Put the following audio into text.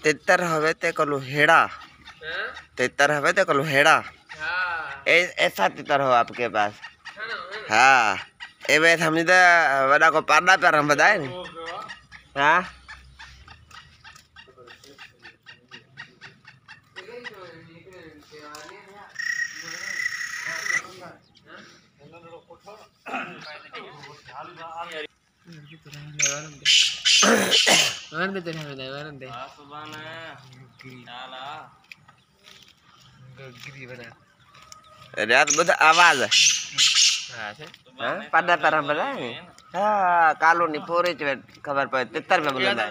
तेतर हवे ते कलु हेड़ा, तेतर हवे ते कलु हेड़ा। ऐसा तेतर हो आपके पास? हाँ, ए वैसे हमने तो बड़ा को पारदा पर हम बताए नहीं। हाँ, रात बता आवाज पारदा पर हम बताए। हाँ, कालो नहीं पोरे खबर पर 73 में बोला।